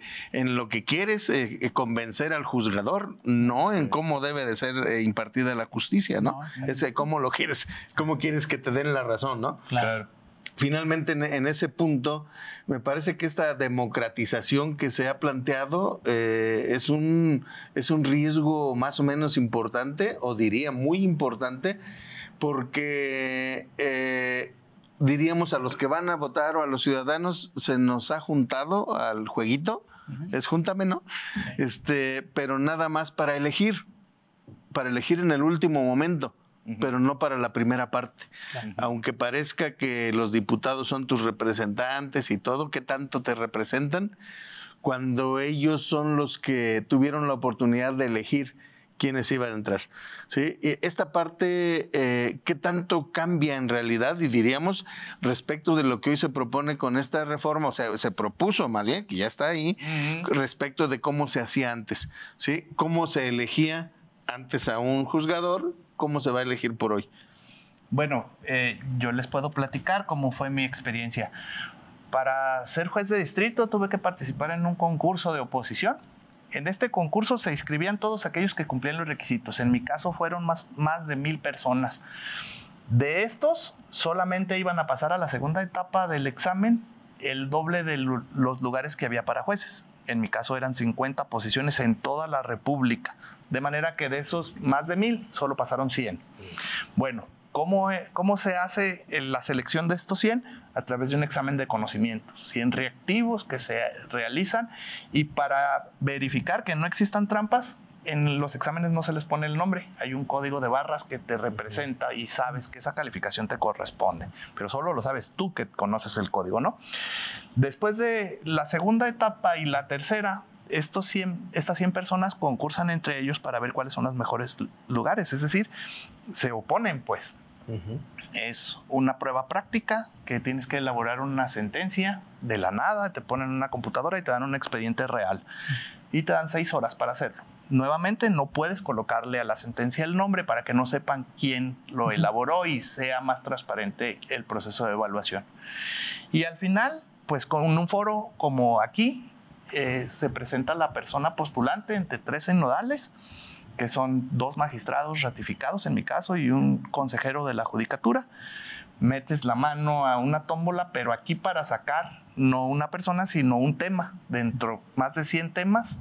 quieres convencer al juzgador, no en cómo debe de ser impartida la justicia, ¿no? Ese cómo quieres que te den la razón, ¿no? Claro. Finalmente, en ese punto, me parece que esta democratización que se ha planteado es un riesgo más o menos importante, o diría muy importante, porque diríamos a los que van a votar o a los ciudadanos se nos ha juntado al jueguito, es júntame, ¿no? Pero nada más para elegir en el último momento, pero no para la primera parte. Aunque parezca que los diputados son tus representantes y todo, ¿qué tanto te representan? Cuando ellos son los que tuvieron la oportunidad de elegir quiénes iban a entrar, ¿sí? Esta parte, ¿qué tanto cambia en realidad? Y diríamos, respecto de lo que hoy se propone con esta reforma, o sea, se propuso más bien, que ya está ahí, respecto de cómo se hacía antes, ¿sí? Cómo se elegía antes a un juzgador, cómo se va a elegir por hoy. Bueno, yo les puedo platicar cómo fue mi experiencia. Para ser juez de distrito tuve que participar en un concurso de oposición. En este concurso se inscribían todos aquellos que cumplían los requisitos. En mi caso fueron más de 1,000 personas. De estos, solamente iban a pasar a la segunda etapa del examen el doble de los lugares que había para jueces. En mi caso eran 50 posiciones en toda la República. De manera que de esos más de 1,000, solo pasaron 100. Bueno, ¿cómo se hace la selección de estos 100? A través de un examen de conocimientos. 100 reactivos que se realizan, y para verificar que no existan trampas, en los exámenes no se les pone el nombre. Hay un código de barras que te representa y sabes que esa calificación te corresponde. Pero solo lo sabes tú, que conoces el código, ¿no? Después de la segunda etapa y la tercera, estas 100 personas concursan entre ellos para ver cuáles son los mejores lugares. Es decir, se oponen, pues. Es una prueba práctica que tienes que elaborar una sentencia de la nada, te ponen en una computadora y te dan un expediente real. Y te dan 6 horas para hacerlo. Nuevamente, no puedes colocarle a la sentencia el nombre para que no sepan quién lo elaboró y sea más transparente el proceso de evaluación. Y al final, pues con un foro como aquí, se presenta la persona postulante entre 3 nodales, que son 2 magistrados ratificados en mi caso y un consejero de la judicatura. Metes la mano a una tómbola, pero aquí para sacar no una persona, sino un tema. Dentro más de 100 temas,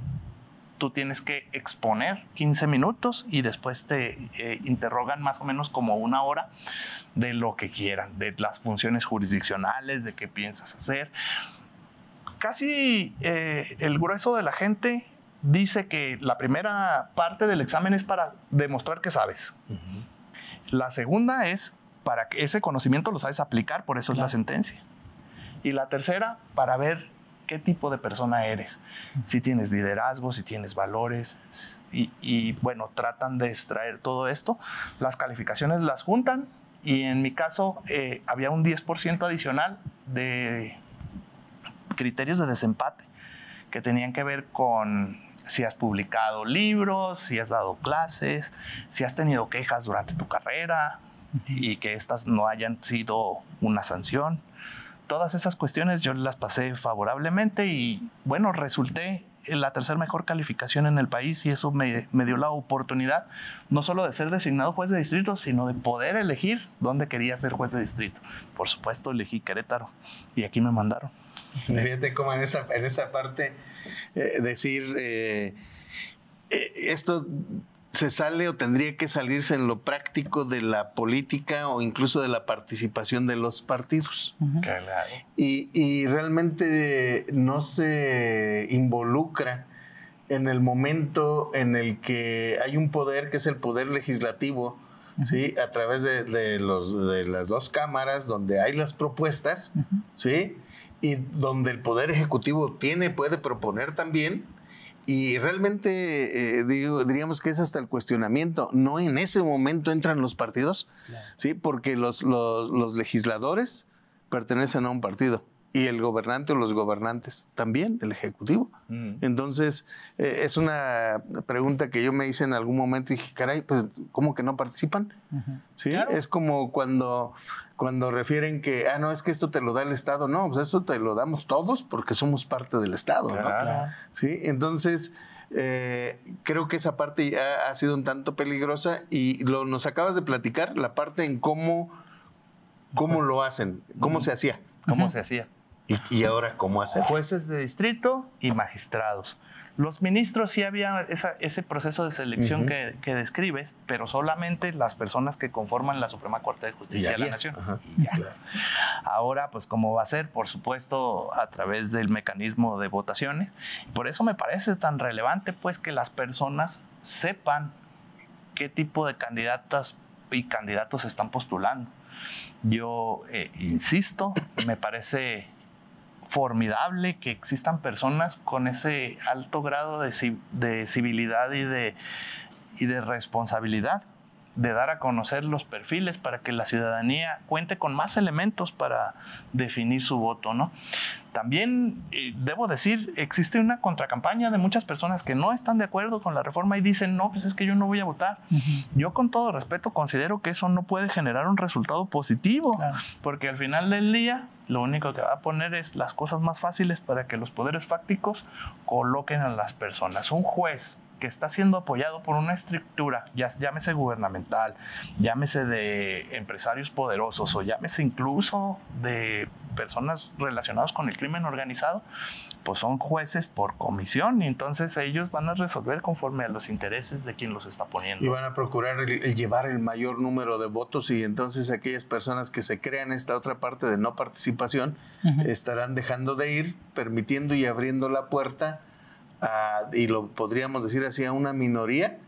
tú tienes que exponer 15 minutos y después te interrogan más o menos como 1 hora de lo que quieran, de las funciones jurisdiccionales, de qué piensas hacer. Casi el grueso de la gente dice que la primera parte del examen es para demostrar que sabes. La segunda es para que ese conocimiento lo sabes aplicar, por eso es la sentencia. Y la tercera, para ver qué tipo de persona eres. Si tienes liderazgo, si tienes valores. Y bueno, tratan de extraer todo esto. Las calificaciones las juntan y en mi caso había un 10% adicional de criterios de desempate que tenían que ver con si has publicado libros, si has dado clases, si has tenido quejas durante tu carrera y que estas no hayan sido una sanción. Todas esas cuestiones yo las pasé favorablemente y bueno, resulté la tercera mejor calificación en el país y eso me dio la oportunidad no solo de ser designado juez de distrito, sino de poder elegir dónde quería ser juez de distrito. Por supuesto, elegí Querétaro y aquí me mandaron. Fíjate cómo en esa parte decir esto se sale o tendría que salirse en lo práctico de la política o incluso de la participación de los partidos. Claro. Y realmente no se involucra en el momento en el que hay un poder que es el poder legislativo, ¿sí? A través de las dos cámaras donde hay las propuestas, ¿sí? Y donde el poder ejecutivo puede proponer también. Y realmente diríamos que es hasta el cuestionamiento. No en ese momento entran los partidos, ¿sí? Porque los legisladores pertenecen a un partido y el gobernante o los gobernantes también, el ejecutivo. Entonces, es una pregunta que yo me hice en algún momento y dije, caray, pues, ¿cómo que no participan? ¿Sí? Claro. Es como cuando refieren que, no, es que esto te lo da el Estado. No, pues esto te lo damos todos porque somos parte del Estado, claro, ¿no? ¿Sí? Entonces, creo que esa parte ya ha sido un tanto peligrosa y nos acabas de platicar la parte en cómo lo hacen, cómo se hacía. ¿Cómo se hacía? ¿Y ahora cómo hacer? Jueces de distrito y magistrados. Los ministros sí había ese proceso de selección que describes, pero solamente las personas que conforman la Suprema Corte de Justicia de la Nación. Y ya. Claro. Ahora, pues, ¿cómo va a ser? Por supuesto, a través del mecanismo de votaciones. Por eso me parece tan relevante, pues, que las personas sepan qué tipo de candidatas y candidatos están postulando. Yo insisto, me parece formidable que existan personas con ese alto grado de civilidad y de responsabilidad de dar a conocer los perfiles para que la ciudadanía cuente con más elementos para definir su voto, ¿no? También, debo decir, existe una contracampaña de muchas personas que no están de acuerdo con la reforma y dicen, no, pues es que yo no voy a votar. Yo, con todo respeto, considero que eso no puede generar un resultado positivo, porque al final del día lo único que va a poner es las cosas más fáciles para que los poderes fácticos coloquen a las personas. Un juez que está siendo apoyado por una estructura, llámese gubernamental, llámese de empresarios poderosos o llámese incluso de personas relacionadas con el crimen organizado, pues son jueces por comisión y entonces ellos van a resolver conforme a los intereses de quien los está poniendo. Y van a procurar el llevar el mayor número de votos y entonces aquellas personas que se crean esta otra parte de no participación estarán dejando de ir, permitiendo y abriendo la puerta y lo podríamos decir así, a una minoría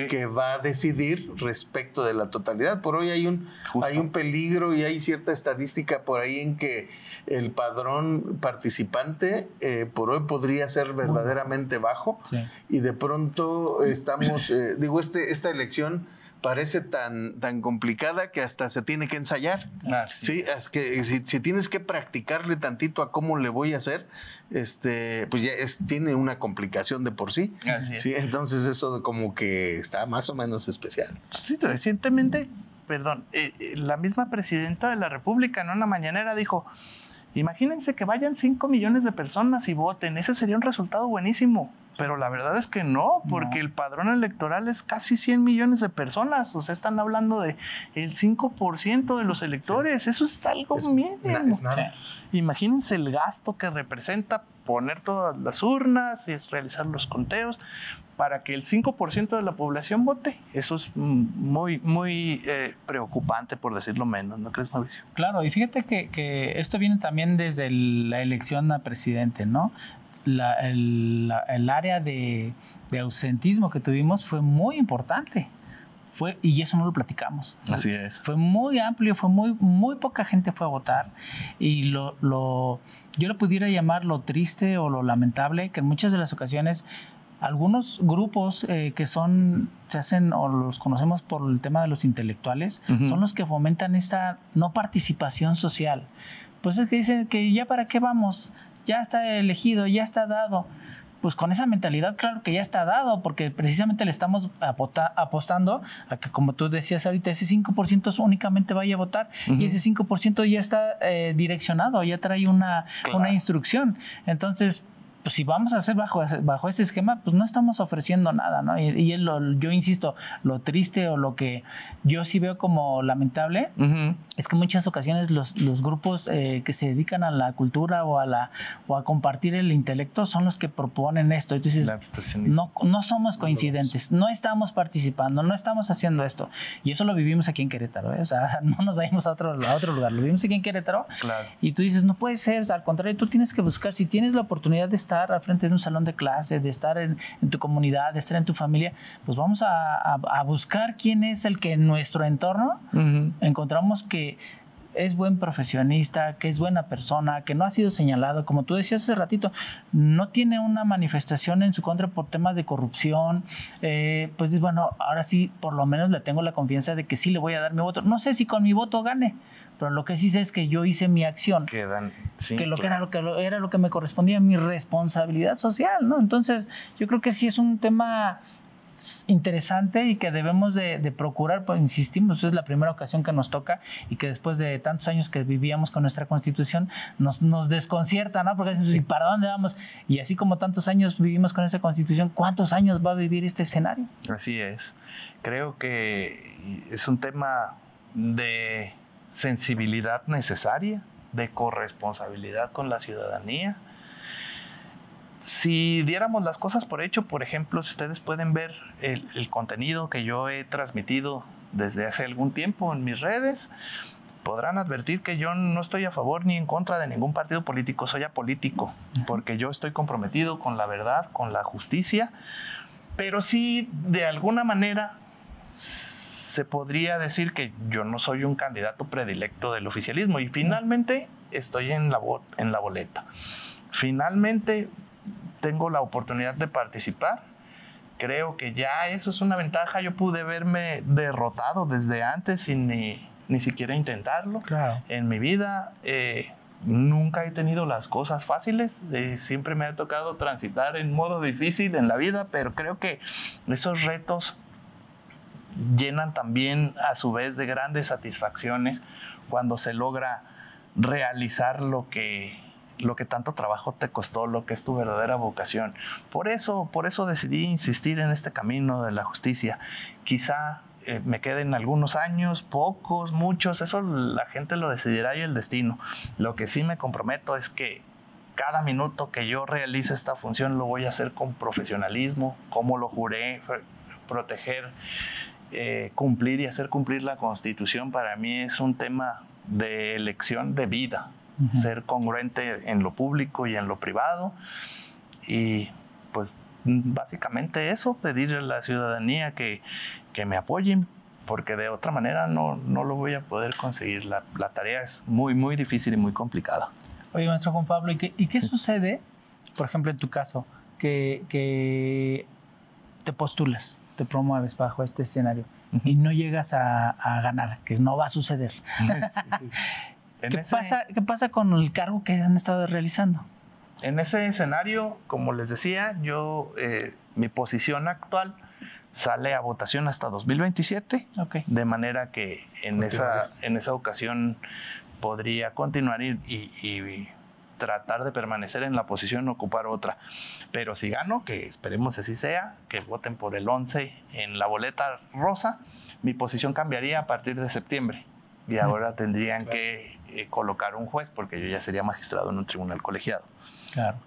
que va a decidir respecto de la totalidad. Por hoy hay un peligro y hay cierta estadística por ahí en que el padrón participante por hoy podría ser verdaderamente bajo y de pronto estamos, esta elección parece tan complicada que hasta se tiene que ensayar. Sí, es que si tienes que practicarle tantito a cómo le voy a hacer, pues ya tiene una complicación de por sí. Sí, entonces eso como que está más o menos especial. Sí, recientemente, la misma presidenta de la República en una mañanera dijo, imagínense que vayan 5 millones de personas y voten, ese sería un resultado buenísimo. Pero la verdad es que no, porque el padrón electoral es casi 100 millones de personas. O sea, están hablando de el 5% de los electores. Eso es algo mínimo. Es nada. Imagínense el gasto que representa poner todas las urnas y realizar los conteos para que el 5% de la población vote. Eso es muy, muy preocupante, por decirlo menos. ¿No crees, Mauricio? Claro, y fíjate que esto viene también desde la elección a presidente, ¿no? El área de ausentismo que tuvimos fue muy importante. Y eso no lo platicamos. Así es. Fue muy amplio, muy poca gente fue a votar. Y yo lo pudiera llamar lo triste o lo lamentable, que en muchas de las ocasiones algunos grupos que se hacen o los conocemos por el tema de los intelectuales, son los que fomentan esta no participación social. Pues es que dicen que ya para qué vamos, ya está elegido, ya está dado. Pues con esa mentalidad, claro que ya está dado, porque precisamente le estamos apostando a que, como tú decías ahorita, ese 5% únicamente vaya a votar y ese 5% ya está direccionado, ya trae una instrucción. Entonces, pues si vamos a hacer bajo ese esquema, pues no estamos ofreciendo nada, ¿no? Yo insisto, lo triste o lo que yo sí veo como lamentable es que en muchas ocasiones los grupos que se dedican a la cultura o a compartir el intelecto son los que proponen esto. Entonces, no somos coincidentes, no estamos participando, no estamos haciendo esto. Y eso lo vivimos aquí en Querétaro, ¿eh? O sea, no nos vayamos a otro lugar, lo vivimos aquí en Querétaro. Claro. Y tú dices, no puede ser, al contrario, tú tienes que buscar, si tienes la oportunidad de estar al frente de un salón de clase, de estar en tu comunidad, de estar en tu familia, pues vamos a buscar quién es el que en nuestro entorno encontramos que es buen profesionista, que es buena persona, que no ha sido señalado, como tú decías hace ratito, no tiene una manifestación en su contra por temas de corrupción, pues bueno, ahora sí, por lo menos le tengo la confianza de que sí le voy a dar mi voto. No sé si con mi voto gane, pero lo que sí sé es que yo hice mi acción, que era lo que me correspondía, mi responsabilidad social, ¿no? Entonces, yo creo que sí es un tema interesante y que debemos de procurar, pues insistimos, es la primera ocasión que nos toca y que después de tantos años que vivíamos con nuestra Constitución nos desconcierta, ¿no? Porque decimos, ¿y para dónde vamos? Y así como tantos años vivimos con esa Constitución, ¿cuántos años va a vivir este escenario? Así es. Creo que es un tema de sensibilidad necesaria, de corresponsabilidad con la ciudadanía. Si diéramos las cosas por hecho, por ejemplo, si ustedes pueden ver el contenido que yo he transmitido desde hace algún tiempo en mis redes, podrán advertir que yo no estoy a favor ni en contra de ningún partido político, soy apolítico, porque yo estoy comprometido con la verdad, con la justicia, pero sí, de alguna manera, se podría decir que yo no soy un candidato predilecto del oficialismo y finalmente estoy en la boleta. Finalmente tengo la oportunidad de participar. Creo que ya eso es una ventaja. Yo pude verme derrotado desde antes sin ni siquiera intentarlo. Claro. En mi vida nunca he tenido las cosas fáciles. Siempre me ha tocado transitar en modo difícil en la vida, pero creo que esos retos llenan también a su vez de grandes satisfacciones cuando se logra realizar lo que tanto trabajo te costó, lo que es tu verdadera vocación. Por eso decidí insistir en este camino de la justicia. Quizá me queden algunos años, pocos, muchos, eso la gente lo decidirá y el destino. Lo que sí me comprometo es que cada minuto que yo realice esta función lo voy a hacer con profesionalismo, como lo juré, proteger, cumplir y hacer cumplir la Constitución. Para mí es un tema de elección de vida. Ser congruente en lo público y en lo privado y pues básicamente eso, pedirle a la ciudadanía que me apoyen porque de otra manera no lo voy a poder conseguir. La tarea es muy, muy difícil y muy complicada. Oye, maestro Juan Pablo, ¿y qué sucede, por ejemplo, en tu caso, que te postulas, te promueves bajo este escenario y no llegas a ganar, que no va a suceder? ¿Qué pasa con el cargo que han estado realizando? En ese escenario, como les decía, mi posición actual sale a votación hasta 2027, de manera que en esa ocasión podría continuar y tratar de permanecer en la posición, ocupar otra. Pero si gano, que esperemos así sea, que voten por el 11 en la boleta rosa, mi posición cambiaría a partir de septiembre. Y ahora tendrían que colocar un juez, porque yo ya sería magistrado en un tribunal colegiado. Claro.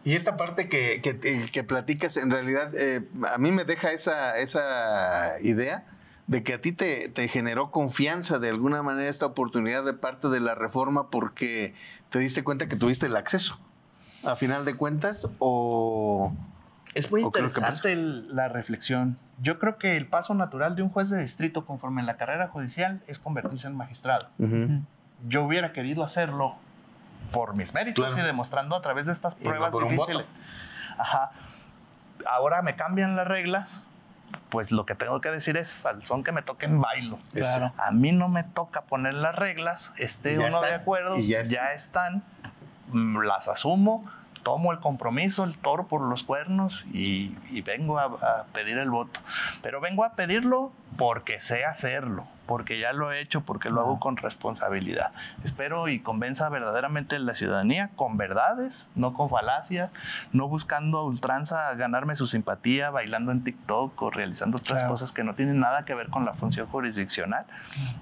Y esta parte que platicas, en realidad, a mí me deja esa idea de que a ti te generó confianza de alguna manera esta oportunidad de parte de la reforma porque te diste cuenta que tuviste el acceso, a final de cuentas, o... Es muy interesante la reflexión. Yo creo que el paso natural de un juez de distrito conforme en la carrera judicial es convertirse en magistrado. Yo hubiera querido hacerlo por mis méritos y demostrando a través de estas pruebas difíciles. Ajá. Ahora me cambian las reglas, pues lo que tengo que decir es al son que me toquen bailo. Claro. A mí no me toca poner las reglas, esté uno de acuerdo, ya están, las asumo, tomo el compromiso, el toro por los cuernos y vengo a pedir el voto. Pero vengo a pedirlo porque sé hacerlo, porque ya lo he hecho, porque lo hago con responsabilidad. Espero y convenza verdaderamente a la ciudadanía con verdades, no con falacias, no buscando a ultranza ganarme su simpatía, bailando en TikTok o realizando otras cosas que no tienen nada que ver con la función jurisdiccional.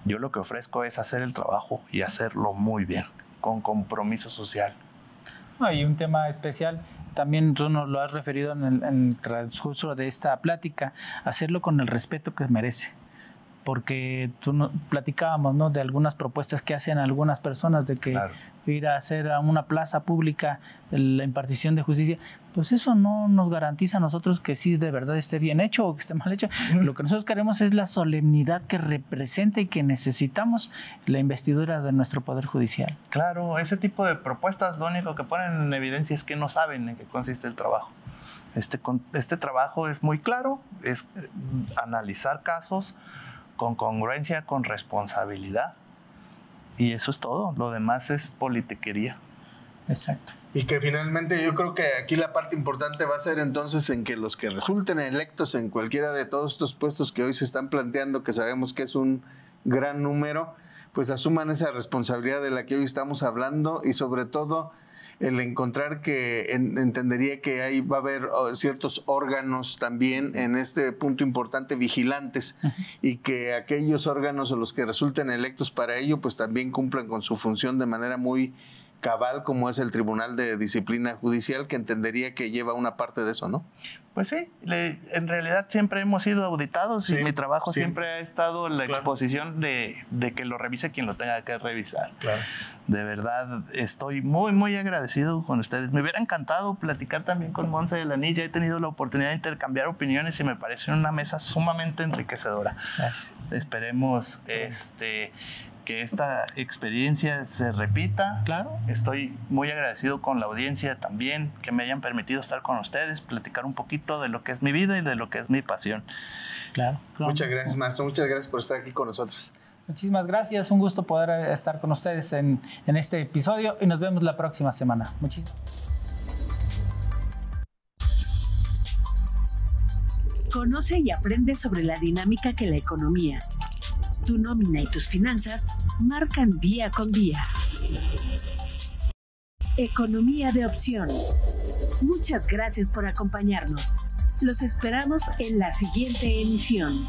Yo lo que ofrezco es hacer el trabajo y hacerlo muy bien, con compromiso social. Hay un tema especial, también tú nos lo has referido en el transcurso de esta plática, hacerlo con el respeto que merece. Porque platicábamos, ¿no?, de algunas propuestas que hacen algunas personas de que ir a hacer a una plaza pública la impartición de justicia, pues eso no nos garantiza a nosotros que sí de verdad esté bien hecho o que esté mal hecho. Lo que nosotros queremos es la solemnidad que representa y que necesitamos la investidura de nuestro Poder Judicial. Claro, ese tipo de propuestas lo único que ponen en evidencia es que no saben en qué consiste el trabajo. Este trabajo es muy claro, es analizar casos con congruencia, con responsabilidad. Y eso es todo. Lo demás es politiquería. Exacto. Y que finalmente yo creo que aquí la parte importante va a ser entonces en que los que resulten electos en cualquiera de todos estos puestos que hoy se están planteando, que sabemos que es un gran número, pues asuman esa responsabilidad de la que hoy estamos hablando y sobre todo el encontrar que entendería que ahí va a haber ciertos órganos también en este punto importante vigilantes y que aquellos órganos o los que resulten electos para ello pues también cumplan con su función de manera muy cabal, como es el Tribunal de Disciplina Judicial, que entendería que lleva una parte de eso, ¿no? Pues sí, en realidad siempre hemos sido auditados y mi trabajo siempre ha estado en la exposición de que lo revise quien lo tenga que revisar. Claro. De verdad, estoy muy, muy agradecido con ustedes. Me hubiera encantado platicar también con Montse de la Nilla. He tenido la oportunidad de intercambiar opiniones y me parece una mesa sumamente enriquecedora. Gracias. Esperemos que esta experiencia se repita. Claro. Estoy muy agradecido con la audiencia también, que me hayan permitido estar con ustedes, platicar un poquito de lo que es mi vida y de lo que es mi pasión. Claro. Muchas gracias, maestro. Muchas gracias por estar aquí con nosotros. Muchísimas gracias. Un gusto poder estar con ustedes en este episodio y nos vemos la próxima semana. Muchísimas Conoce y aprende sobre la dinámica que la economía, tu nómina y tus finanzas marcan día con día. Economía de opción. Muchas gracias por acompañarnos. Los esperamos en la siguiente emisión.